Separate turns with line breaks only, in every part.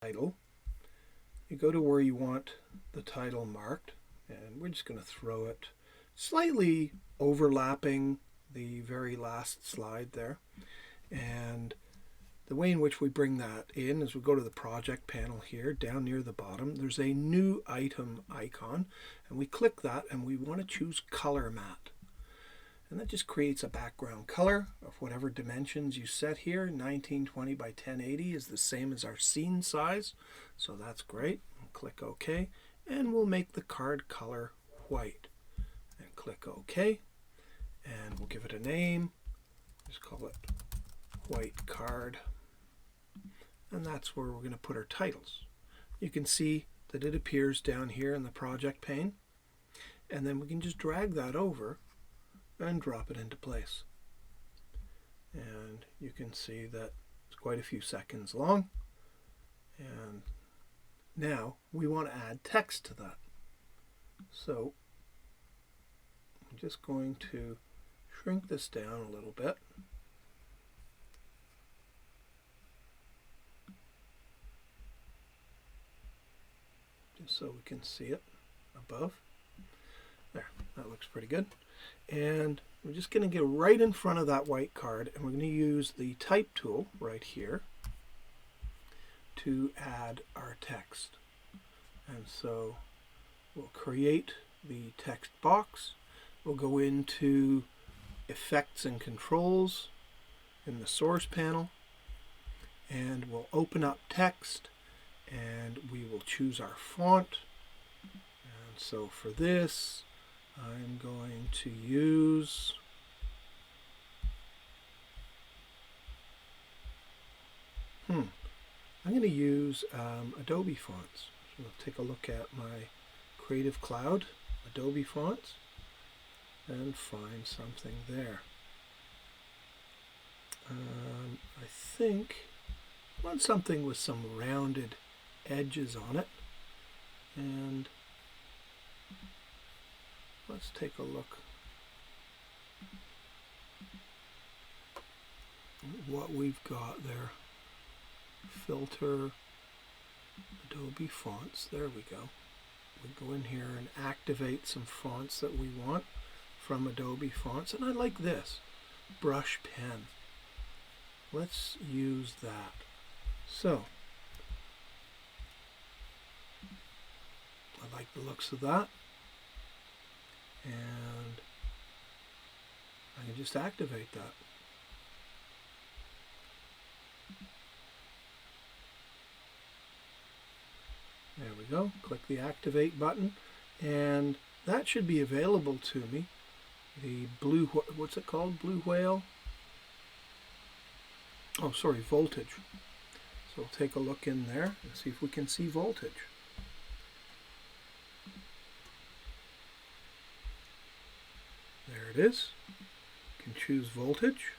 title. You go to where you want the title marked, and we're just going to throw it slightly overlapping the very last slide there. And the way in which we bring that in is we go to the project panel here, down near the bottom. There's a new item icon, and we click that, and we want to choose color matte. And that just creates a background color of whatever dimensions you set here. 1920 by 1080 is the same as our scene size, so that's great. Click OK, and we'll make the card color white. And click OK, and we'll give it a name. Just call it white card. And that's where we're going to put our titles. You can see that it appears down here in the project pane, and then we can just drag that over and drop it into place. And you can see that it's quite a few seconds long. And now we want to add text to that. So I'm just going to shrink this down a little bit. Just so we can see it above. There, that looks pretty good. And we're just going to get right in front of that white card, and we're going to use the type tool right here to add our text. And so we'll create the text box. We'll go into Effects and Controls in the Source panel, and we'll open up text, and we will choose our font. And so for this, I'm going to use Adobe Fonts. So we'll take a look at my Creative Cloud, Adobe Fonts, and find something there. I think I want something with some rounded edges on it, and let's take a look at what we've got there. Filter, Adobe Fonts, there we go. We go in here and activate some fonts that we want from Adobe Fonts, and I like this, brush pen. Let's use that. So, I like the looks of that. And I can just activate that. There we go. Click the activate button, and that should be available to me. The blue, what's it called? Blue whale? Oh, sorry, voltage. So we'll take a look in there and see if we can see voltage. There it is. We can choose voltage.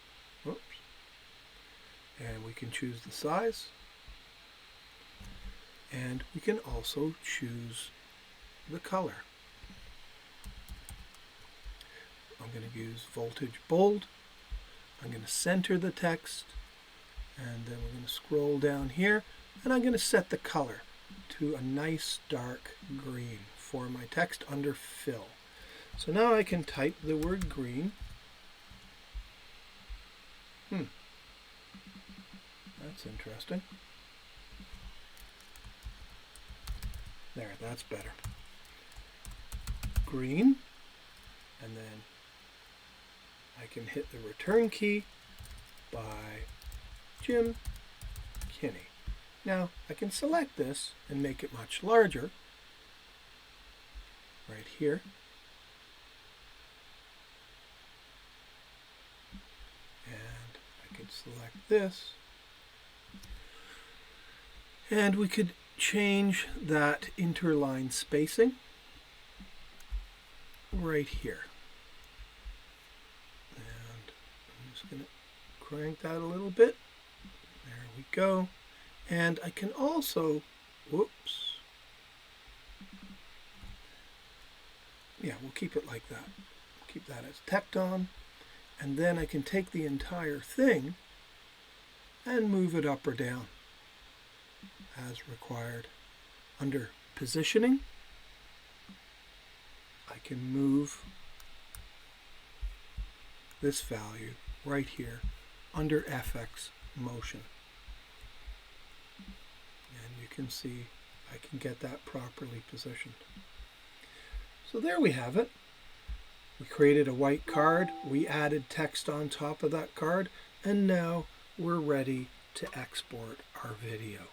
Oops. And we can choose the size. And we can also choose the color. I'm going to use voltage bold. I'm going to center the text. And then we're going to scroll down here. And I'm going to set the color to a nice dark green for my text under fill. So now I can type the word green. That's interesting. There, that's better. Green. And then I can hit the return key by Jim Kinney. Now I can select this and make it much larger. Right here. And I could select this. And we could change that interline spacing right here. And I'm just going to crank that a little bit. There we go. And I can also, whoops. Yeah, we'll keep it like that. Keep that as tecton. And then I can take the entire thing and move it up or down as required. Under positioning, I can move this value right here under FX motion. And you can see I can get that properly positioned. So there we have it. We created a white card, we added text on top of that card, and now we're ready to export our video.